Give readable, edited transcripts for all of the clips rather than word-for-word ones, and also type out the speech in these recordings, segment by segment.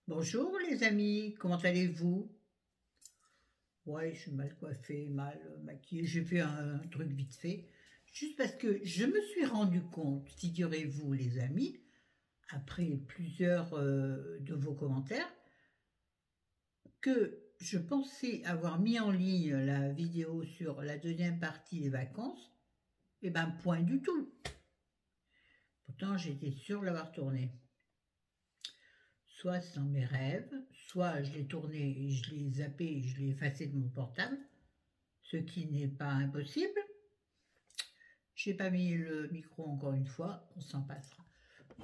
Bonjour les amis, comment allez-vous? Ouais, je suis mal coiffée, mal maquillée, j'ai fait un truc vite fait. Juste parce que je me suis rendu compte, figurez-vous les amis, après plusieurs de vos commentaires, que je pensais avoir mis en ligne la vidéo sur la deuxième partie des vacances, et ben point du tout. Pourtant j'étais sûre de l'avoir tournée. Soit c'est dans mes rêves, soit je l'ai tourné et je l'ai zappé et je l'ai effacé de mon portable, ce qui n'est pas impossible. J'ai pas mis le micro encore une fois, on s'en passera.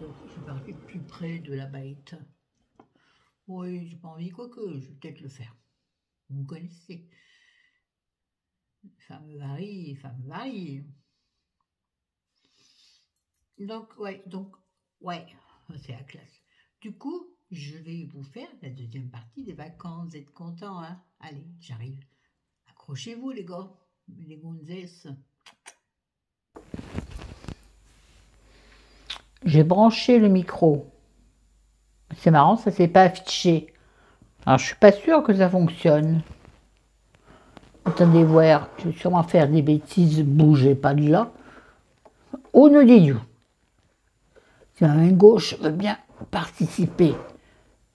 Donc je vais parler plus près de la bête. Oui, j'ai pas envie, quoique je vais peut-être le faire. Vous me connaissez. Femme varie, femme varie. Donc ouais, c'est la classe. Du coup, je vais vous faire la deuxième partie des vacances. Vous êtes contents, hein? Allez, j'arrive. Accrochez-vous les gars, les gonzesses. J'ai branché le micro. C'est marrant, ça s'est pas affiché. Alors je suis pas sûre que ça fonctionne. Attendez voir, je vais sûrement faire des bêtises, bougez pas de là. Oh ne dis-vous. Si ma main gauche veut bien participer.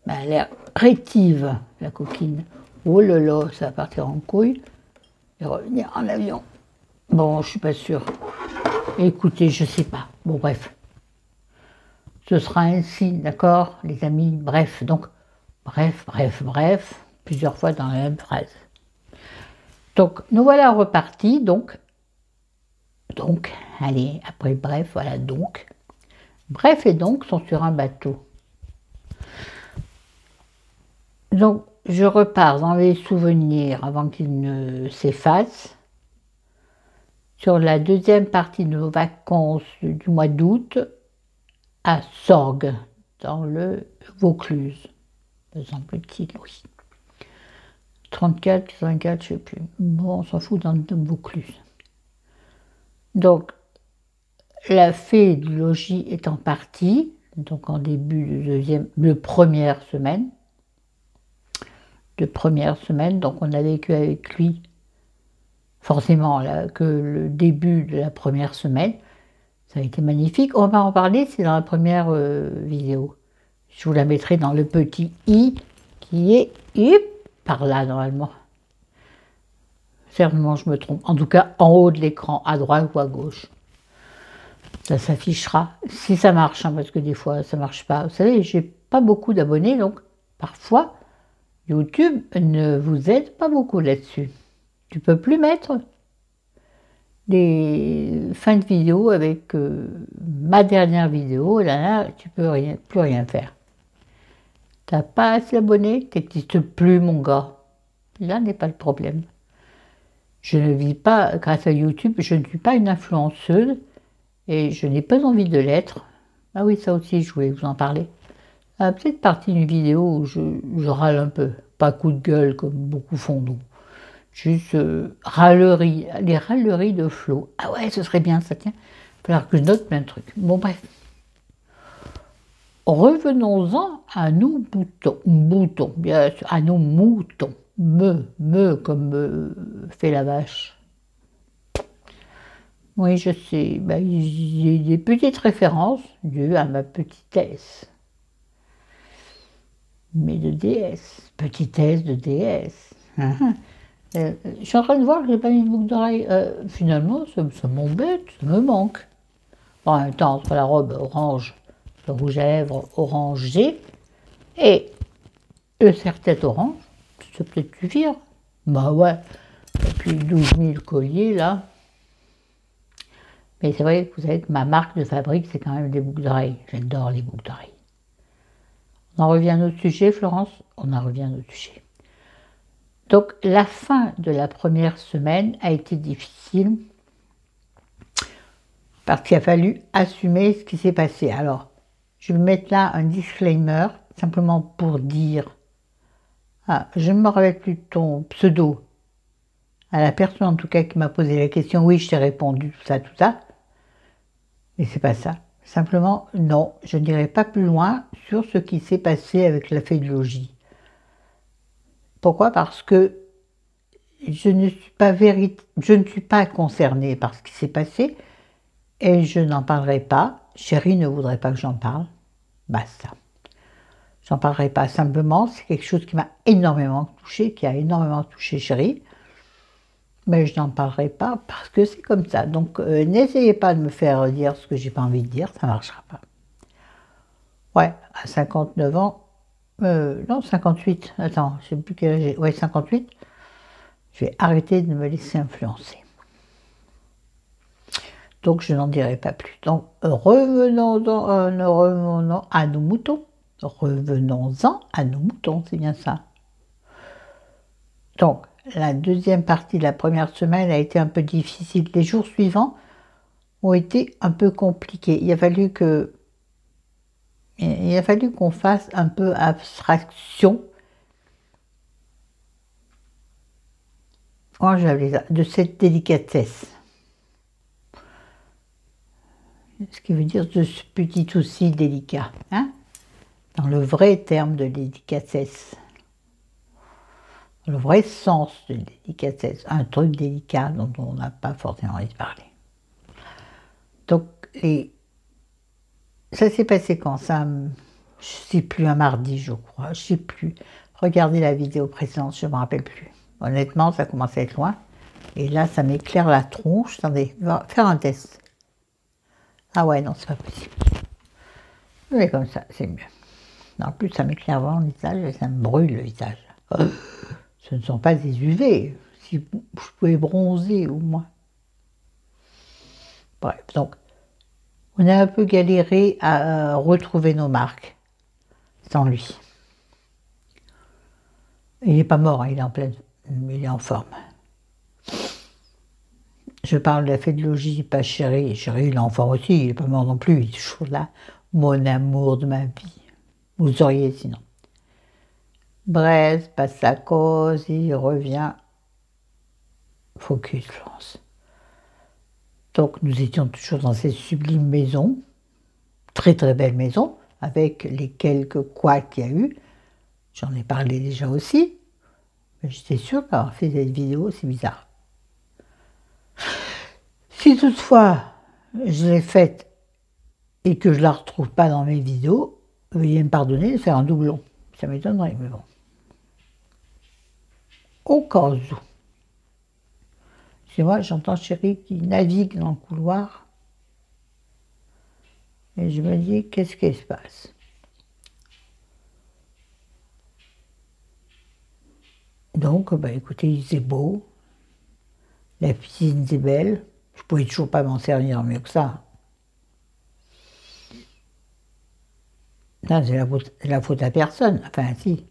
Mais elle a l'air rétive, la coquine. Oh là là, ça va partir en couille et revenir en avion. Bon, je suis pas sûre. Écoutez, je sais pas. Bon, bref. Ce sera ainsi, d'accord, les amis? Bref, donc, bref, plusieurs fois dans la même phrase. Donc, nous voilà repartis, donc, allez, après bref, voilà, donc. Bref et donc sont sur un bateau. Donc, je repars dans les souvenirs avant qu'ils ne s'effacent. Sur la deuxième partie de nos vacances du mois d'août, à Sorgues, dans le Vaucluse. Me semble-t-il, oui. 34, 84, je ne sais plus. Bon, on s'en fout dans le Vaucluse. Donc, la fée du logis étant partie, donc en début de première semaine, donc on a vécu avec lui, forcément, là, que le début de la première semaine, ça a été magnifique. On va en parler, c'est dans la première vidéo. Je vous la mettrai dans le petit i qui est par là normalement. Certainement, je me trompe. En tout cas, en haut de l'écran, à droite ou à gauche. Ça s'affichera, si ça marche, hein, parce que des fois, ça ne marche pas. Vous savez, j'ai pas beaucoup d'abonnés, donc parfois, YouTube ne vous aide pas beaucoup là-dessus. Tu peux plus mettre des fins de vidéo avec ma dernière vidéo, là, tu peux plus rien faire. T'as pas assez d'abonnés, t'existes plus, mon gars. Là n'est pas le problème. Je ne vis pas grâce à YouTube, je ne suis pas une influenceuse et je n'ai pas envie de l'être. Ah oui, ça aussi, je voulais vous en parler. Peut-être partie d'une vidéo où je râle un peu, pas coup de gueule comme beaucoup font, non. Juste râlerie, les râleries de Flo. Ah ouais, ce serait bien, ça tient. Il va falloir que je note plein de trucs. Bon, bref. Revenons-en à nos moutons, bien sûr, à nos moutons. Comme fait la vache. Oui, je sais, ben, j'ai des petites références dues à ma petitesse. Mais de déesse, petitesse de déesse. Je suis en train de voir que j'ai pas mis de boucle d'oreille. Finalement, ça m'embête, ça me manque. Bon, en même temps, entre la robe orange, le rouge à lèvres orangé et le serre-tête orange, ça peut peut-être suffire. Bah ouais, et puis 12 000 colliers là. Mais c'est vrai que vous savez que ma marque de fabrique, c'est quand même des boucles d'oreilles. J'adore les boucles d'oreilles. On en revient à notre sujet, Florence? On en revient à notre sujet. Donc, la fin de la première semaine a été difficile parce qu'il a fallu assumer ce qui s'est passé. Alors, je vais mettre là un disclaimer, simplement pour dire, je ne me rappelle plus de ton pseudo, à la personne en tout cas qui m'a posé la question, oui, je t'ai répondu, tout ça, mais c'est pas ça. Simplement, non, je n'irai pas plus loin sur ce qui s'est passé avec la fée de logis. Pourquoi? Parce que je ne suis pas concernée par ce qui s'est passé et je n'en parlerai pas. Chérie ne voudrait pas que j'en parle. Basta. J'en parlerai pas. Simplement, c'est quelque chose qui m'a énormément touchée, qui a énormément touché Chérie. Mais je n'en parlerai pas parce que c'est comme ça. Donc, n'essayez pas de me faire dire ce que j'ai pas envie de dire, ça ne marchera pas. Ouais, à 59 ans, non, 58, attends, je ne sais plus quel âge j'ai. Ouais, 58, je vais arrêter de me laisser influencer. Donc, je n'en dirai pas plus. Donc, revenons-en à nos moutons. Revenons-en à nos moutons, c'est bien ça. Donc, la deuxième partie de la première semaine a été un peu difficile. Les jours suivants ont été un peu compliqués. Il a fallu qu'on fasse un peu abstraction de cette délicatesse. Ce qui veut dire de ce petit aussi délicat, hein, dans le vrai terme de délicatesse, le vrai sens de délicatesse, un truc délicat dont on n'a pas forcément envie de parler. Donc, ça s'est passé quand ça, je ne sais plus, un mardi, je crois, je ne sais plus. Regardez la vidéo précédente, je ne me rappelle plus. Honnêtement, ça commence à être loin. Et là, ça m'éclaire la tronche. Attendez, on va faire un test. Ah ouais, non, c'est pas possible. Mais comme ça, c'est mieux. En plus, ça m'éclaire vraiment le visage et ça me brûle le visage. Ce ne sont pas des UV. Si je pouvais bronzer au moins. Bref, donc, on a un peu galéré à retrouver nos marques sans lui. Il n'est pas mort, hein, il est en forme. Je parle de la fée de logis, pas Chérie. Chérie, il est en forme aussi, il n'est pas mort non plus, il est toujours là. Mon amour de ma vie. Vous auriez sinon. Brest passe sa cause, il revient. Focus, Florence. Donc nous étions toujours dans cette sublime maison, très très belle maison, avec les quelques couacs qu'il y a eu. J'en ai parlé déjà aussi, mais j'étais sûre d'avoir fait cette vidéo, c'est bizarre. Si toutefois je l'ai faite et que je ne la retrouve pas dans mes vidéos, veuillez me pardonner de faire un doublon. Ça m'étonnerait, mais bon. Au cas où. C'est moi, j'entends Chérie qui navigue dans le couloir. Et je me dis, qu'est-ce qui se passe? Donc, bah, écoutez, il faisait beau. La piscine était belle. Je pouvais toujours pas m'en servir mieux que ça. C'est la faute à personne. Enfin, si.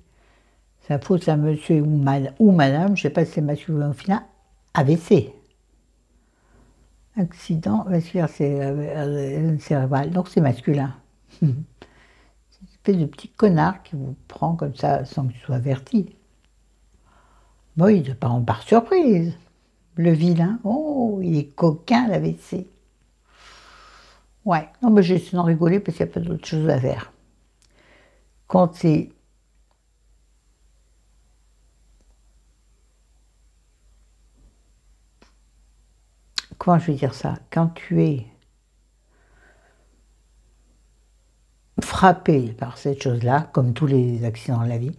C'est la faute à monsieur ou madame, je ne sais pas si c'est masculin ou féminin, AVC. Accident vasculaire cérébral. Donc c'est masculin. C'est une espèce de petit connard qui vous prend comme ça sans qu'il soit averti. Oui, de part par surprise. Le vilain. Oh, il est coquin, l'AVC. Ouais, non, mais j'essaie d'en rigoler parce qu'il n'y a pas d'autre chose à faire. Quand c'est... Comment je vais dire ça? Quand tu es frappé par cette chose-là, comme tous les accidents de la vie,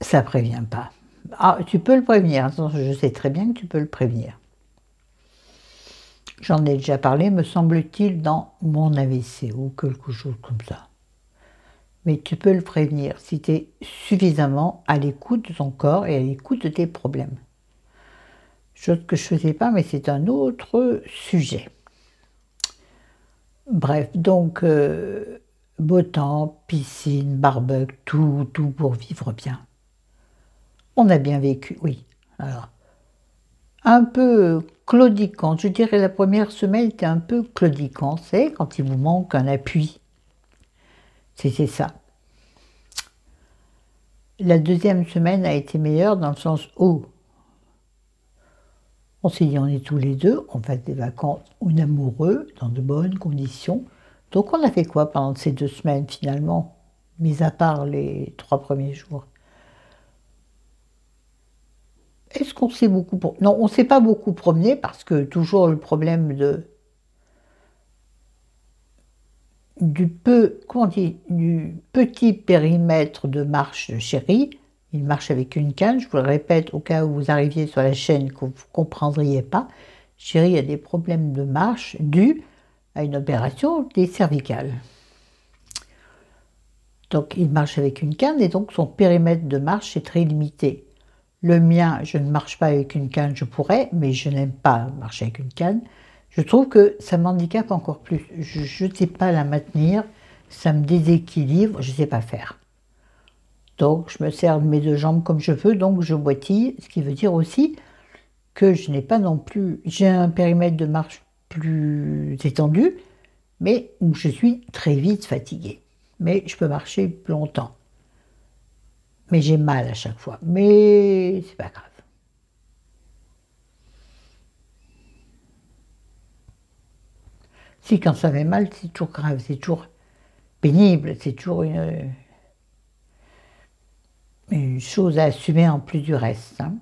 ça ne prévient pas. Ah, tu peux le prévenir, je sais très bien que tu peux le prévenir. J'en ai déjà parlé, me semble-t-il, dans mon AVC ou quelque chose comme ça. Mais tu peux le prévenir si tu es suffisamment à l'écoute de ton corps et à l'écoute de tes problèmes. Chose que je ne faisais pas, mais c'est un autre sujet. Bref, donc, beau temps, piscine, barbecue, tout pour vivre bien. On a bien vécu, oui. Alors, un peu claudicant. Je dirais la première semaine était un peu claudicant. C'est quand il vous manque un appui. C'était ça. La deuxième semaine a été meilleure dans le sens où on s'est dit on est tous les deux, on passe des vacances en amoureux, dans de bonnes conditions. Donc on a fait quoi pendant ces 2 semaines finalement, mis à part les 3 premiers jours? Est-ce qu'on s'est beaucoup... Non, on s'est pas beaucoup promené parce que toujours le problème comment on dit, du petit périmètre de marche de Chéri. Il marche avec une canne, je vous le répète, au cas où vous arriviez sur la chaîne que vous ne comprendriez pas. Chéri a des problèmes de marche dus à une opération des cervicales. Donc il marche avec une canne et donc son périmètre de marche est très limité. Le mien, je ne marche pas avec une canne, je pourrais, mais je n'aime pas marcher avec une canne. Je trouve que ça m'handicape encore plus. Je ne sais pas la maintenir, ça me déséquilibre, je ne sais pas faire. Donc je me sers de mes 2 jambes comme je veux, donc je boitille, ce qui veut dire aussi que je n'ai pas non plus... J'ai un périmètre de marche plus étendu, mais où je suis très vite fatiguée. Mais je peux marcher plus longtemps. Mais j'ai mal à chaque fois. Mais c'est pas grave. Si quand ça fait mal, c'est toujours grave, c'est toujours pénible, c'est toujours une chose à assumer en plus du reste. Hein.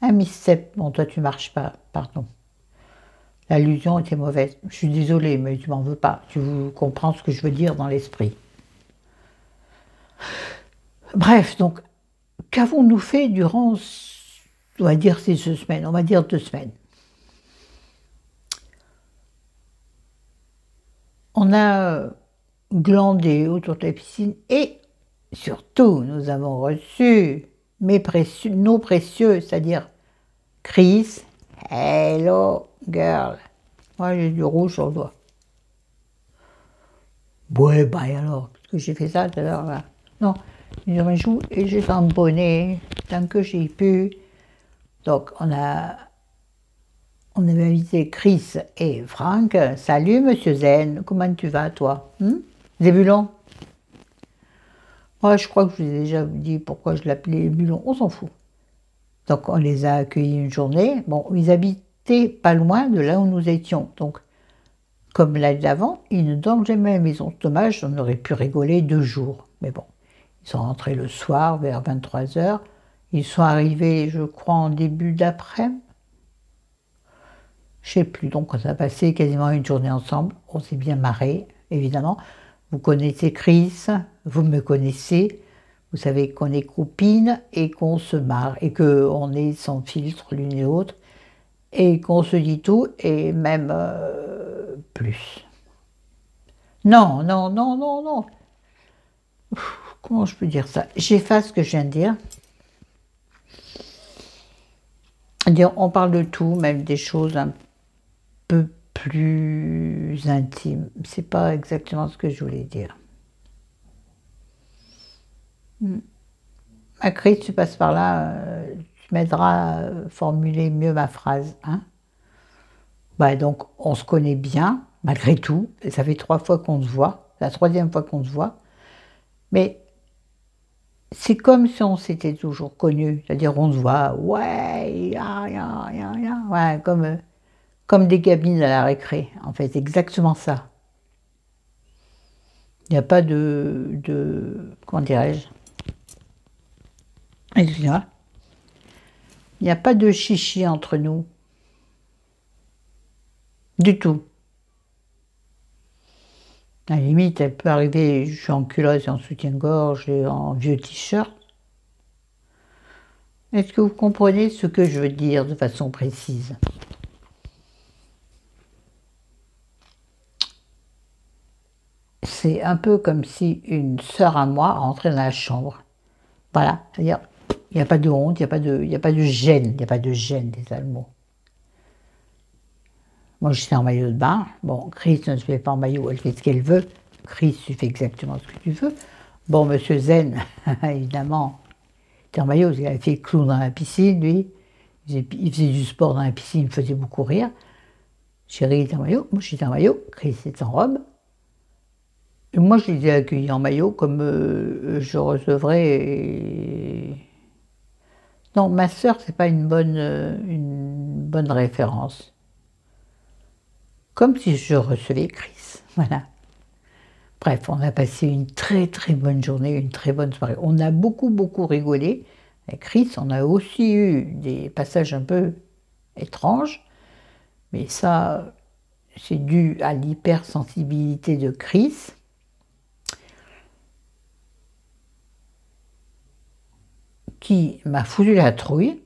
Ah, Miss Sepp, bon, toi tu marches pas, pardon. L'allusion était mauvaise. Je suis désolée, mais tu m'en veux pas. Tu comprends ce que je veux dire dans l'esprit. Bref, donc, qu'avons-nous fait durant, on va dire, ces 2 semaines? On va dire 2 semaines. On a glandé autour de la piscine et surtout, nous avons reçu nos précieux, c'est-à-dire Chris. Hello, girl. Moi, j'ai du rouge sur le doigt. Ouais, bah et alors, parce que j'ai fait ça tout à l'heure, là. Non, j'ai mes joues et j'ai tamponné tant que j'ai pu. Donc, on avait invité Chris et Franck. Salut, monsieur Zen, comment tu vas, toi? Zébulon? Moi, je crois que je vous ai déjà dit pourquoi je l'appelais Zébulon, on s'en fout. Donc, on les a accueillis une journée. Bon, ils habitaient pas loin de là où nous étions. Donc, comme l'année d'avant, ils ne dorment jamais à la maison. Dommage, on aurait pu rigoler 2 jours. Mais bon, ils sont rentrés le soir vers 23 h. Ils sont arrivés, je crois, en début d'après-midi. Je ne sais plus. Donc, on a passé quasiment une journée ensemble. On s'est bien marré, évidemment. Vous connaissez Chris, vous me connaissez. Vous savez qu'on est copines et qu'on se marre et qu'on est sans filtre l'une et l'autre et qu'on se dit tout et même plus. Non, non, non, non, non. Comment je peux dire ça? J'efface ce que je viens de dire. On parle de tout, même des choses un peu plus intimes. C'est pas exactement ce que je voulais dire. Chris, tu passes par là, tu m'aideras à formuler mieux ma phrase. Hein? Bah, donc, on se connaît bien, malgré tout. Et ça fait 3 fois qu'on se voit, la 3e fois qu'on se voit. Mais c'est comme si on s'était toujours connus. C'est-à-dire, on se voit, ouais, ouais, comme des gamines à la récré. En fait, exactement ça. Il n'y a pas comment dirais-je? Excusez-moi. Il n'y a pas de chichi entre nous. Du tout. À la limite, elle peut arriver, je suis en culotte et en soutien-gorge et en vieux t-shirt. Est-ce que vous comprenez ce que je veux dire de façon précise? C'est un peu comme si une sœur à moi rentrait dans la chambre. Voilà, c'est-à-dire, il n'y a pas de honte, il n'y a pas de gêne, il n'y a pas de gêne des Allemands. Moi, je suis en maillot de bain. Bon, Chris ne se met pas en maillot, elle fait ce qu'elle veut. Chris, tu fais exactement ce que tu veux. Bon, monsieur Zen, évidemment, il était en maillot, il avait fait clown dans la piscine, lui. Il faisait du sport dans la piscine, il me faisait beaucoup rire. Chérie était en maillot, moi j'étais en maillot, Chris était en robe. Et moi, je les ai accueillis en maillot comme je recevrais. Non, ma sœur, c'est pas une bonne référence. comme si je recevais Chris. Voilà. Bref, on a passé une très très bonne journée, une très bonne soirée. On a beaucoup beaucoup rigolé. Avec Chris, on a aussi eu des passages un peu étranges, mais ça, c'est dû à l'hypersensibilité de Chris, qui m'a foutu la trouille.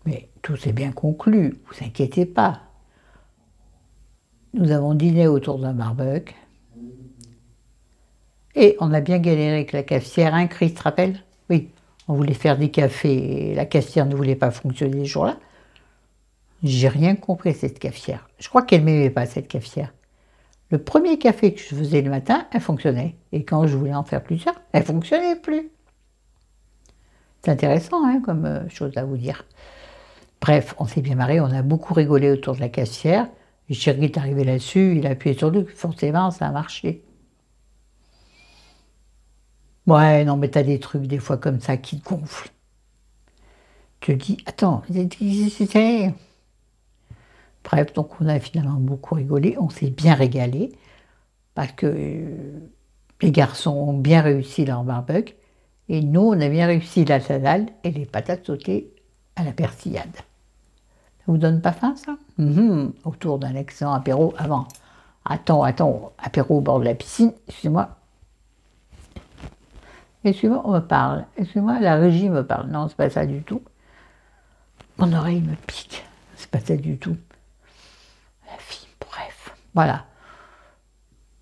Mais tout s'est bien conclu, vous inquiétez pas. Nous avons dîné autour d'un barbecue. Et on a bien galéré avec la cafetière, hein, Chris, te rappelles? Oui, on voulait faire des cafés et la cafetière ne voulait pas fonctionner ce jour-là. J'ai rien compris à cette cafetière. Je crois qu'elle m'aimait pas, cette cafetière. Le premier café que je faisais le matin, elle fonctionnait. Et quand je voulais en faire plusieurs, elle ne fonctionnait plus. C'est intéressant, hein, comme chose à vous dire. Bref, on s'est bien marré, on a beaucoup rigolé autour de la cafetière. Et Chéri est arrivé là-dessus, il a appuyé sur lui, forcément, ça a marché. Ouais, non, mais t'as des trucs, des fois, comme ça, qui te gonflent. Tu te dis, attends, c'était... Bref, donc on a finalement beaucoup rigolé, on s'est bien régalé, parce que les garçons ont bien réussi leur barbecue, et nous, on a bien réussi la salade et les patates sautées à la persillade. Ça vous donne pas faim, ça? Autour d'un excellent apéro avant. Attends, apéro au bord de la piscine, excusez-moi. Excusez-moi, on me parle. Excusez-moi, la régie me parle. Non, c'est pas ça du tout. Mon oreille me pique. C'est pas ça du tout. La fille, bref. Voilà.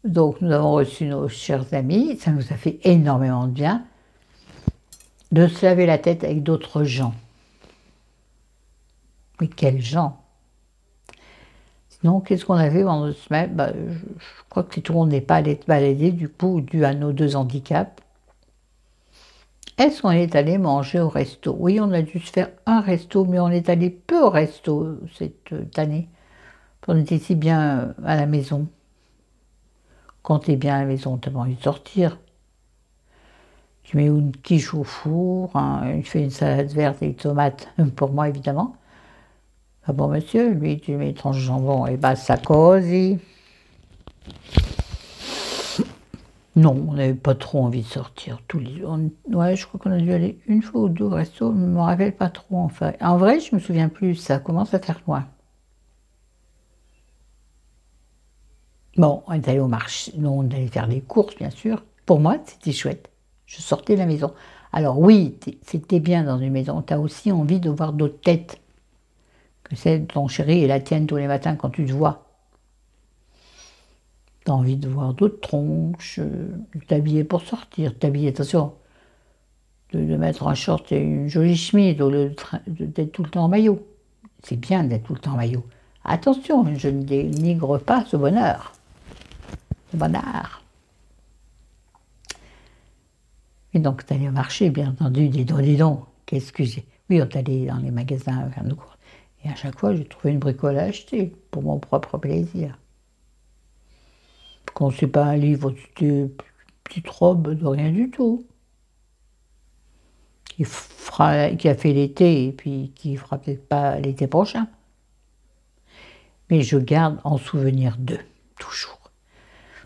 Donc, nous avons reçu nos chers amis. Ça nous a fait énormément de bien de se laver la tête avec d'autres gens. Mais quels gens? Sinon, qu'est-ce qu'on a fait pendant 2 semaines? Je crois que tout le monde n'est pas allé se balader, du coup, dû à nos 2 handicaps. Est-ce qu'on est allé manger au resto? Oui, on a dû se faire un resto, mais on est allé peu au resto cette année. On était si bien à la maison. Quand t'es bien à la maison, t'as pas envie de sortir. Tu mets une quiche au four, hein, je fais une salade verte avec tomates, pour moi évidemment. Ah bon monsieur, lui tu mets une tranche de jambon et basta cosy. Non, on n'avait pas trop envie de sortir tous les jours. Ouais, je crois qu'on a dû aller une fois ou 2 au resto, mais je ne me rappelle pas trop en fait. En vrai, je me souviens plus, ça commence à faire loin. Bon, on est allé au marché, non, on est allé faire des courses bien sûr. Pour moi, c'était chouette. Je sortais de la maison. Alors oui, c'était bien dans une maison, tu as aussi envie de voir d'autres têtes. Que celle de ton chéri et la tienne tous les matins quand tu te vois. Tu as envie de voir d'autres tronches, t'habiller pour sortir, t'habiller, attention, de mettre un short et une jolie chemise au lieu d'être tout le temps en maillot. C'est bien d'être tout le temps en maillot. Attention, je ne dénigre pas ce bonheur. Ce bonheur. Et donc, tu allé au marché, bien entendu, dis donc, qu'est-ce que j'ai... Oui, on est allé dans les magasins faire nos courses. Et à chaque fois, j'ai trouvé une bricole à acheter, pour mon propre plaisir. Quand c'est pas un livre, c'était une petite robe de rien du tout. Qui a fait l'été, et puis qui fera peut-être pas l'été prochain. Mais je garde en souvenir d'eux, toujours.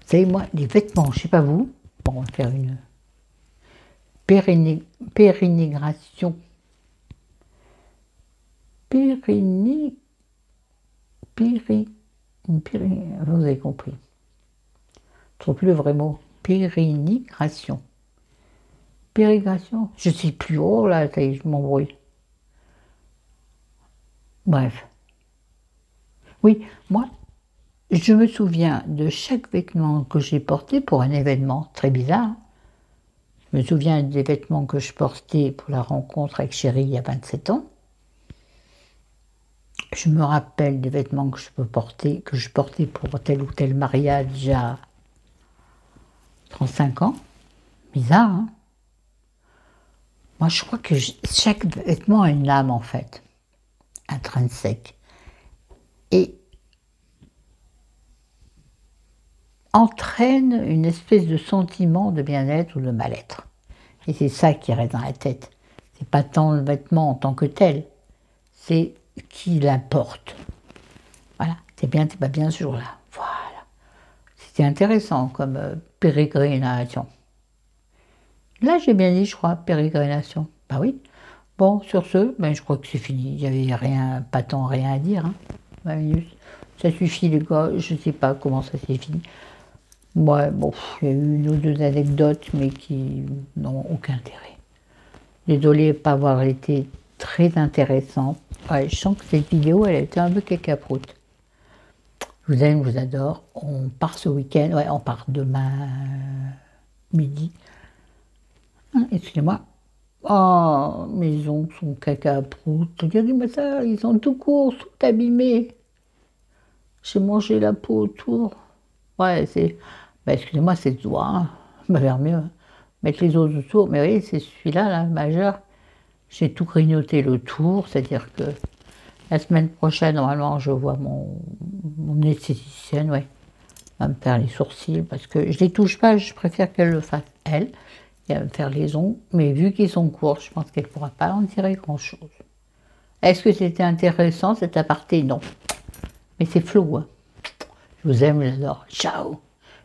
Vous savez, moi, les vêtements, je sais pas vous, bon, on va faire une pérénigration. Vous avez compris. Je ne trouve plus le vrai mot. Pérénigration. Pérégration. Je ne sais plus. Oh là, ça y est, je m'embrouille. Bref. Oui, moi, je me souviens de chaque vêtement que j'ai porté pour un événement très bizarre. Je me souviens des vêtements que je portais pour la rencontre avec Chéri il y a 27 ans. Je me rappelle des vêtements que je portais pour tel ou tel mariage il y a 35 ans. Bizarre, hein? Moi, je crois que chaque vêtement a une âme, en fait, intrinsèque. Et entraîne une espèce de sentiment de bien-être ou de mal-être. Et c'est ça qui reste dans la tête. C'est pas tant le vêtement en tant que tel, c'est qui l'apporte. t'es bien, t'es pas bien ce jour-là. Voilà. C'était intéressant comme pérégrination. Là, j'ai bien dit, je crois, pérégrination. Bah oui. Bon, sur ce, ben, je crois que c'est fini. Il n'y avait rien, pas tant rien à dire. Hein. 20 minutes. Ça suffit, les gars. Je ne sais pas comment ça s'est fini. Moi, bon, il y a eu une ou deux anecdotes, mais qui n'ont aucun intérêt. Désolée de ne pas avoir été très intéressante. Ouais, je sens que cette vidéo, elle a été un peu cacaproute. Je vous aime, je vous adore. On part ce week-end. Ouais, on part demain midi. Excusez-moi. Oh, mes ongles sont cacaproutes. Regardez-moi ça, ils sont tout courts, tout abîmés. J'ai mangé la peau autour. Ouais, c'est... Bah, excusez-moi, c'est le doigt. Hein. Bah, vers mieux. Mettre les os autour. Mais oui, c'est celui-là, là, majeur. J'ai tout grignoté le tour. C'est-à-dire que la semaine prochaine, normalement, je vois mon esthéticienne, ouais. Elle va me faire les sourcils. Parce que je les touche pas, je préfère qu'elle le fasse, elle. Et elle va me faire les ongles. Mais vu qu'ils sont courts, je pense qu'elle ne pourra pas en tirer grand-chose. Est-ce que c'était intéressant, cet aparté? Non. Mais c'est flou, hein. Je vous aime, j'adore. Ciao.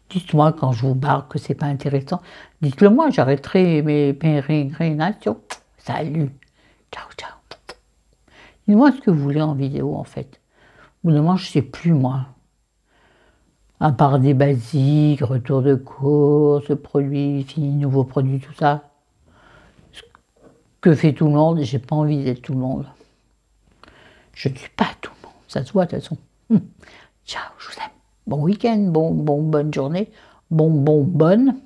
Dites-moi quand je vous barre que c'est pas intéressant. Dites-le moi, j'arrêterai mes pérégrinations. Salut. Ciao, ciao. Dites-moi ce que vous voulez en vidéo, en fait. Au bout d'un moment, je sais plus, moi. À part des basiques, retour de course, produits finis, nouveaux produits, tout ça. Ce que fait tout le monde, j'ai pas envie d'être tout le monde. Je ne suis pas tout le monde. Ça se voit, de toute façon. Ciao, je vous aime. Bon week-end, bonne journée, bonne.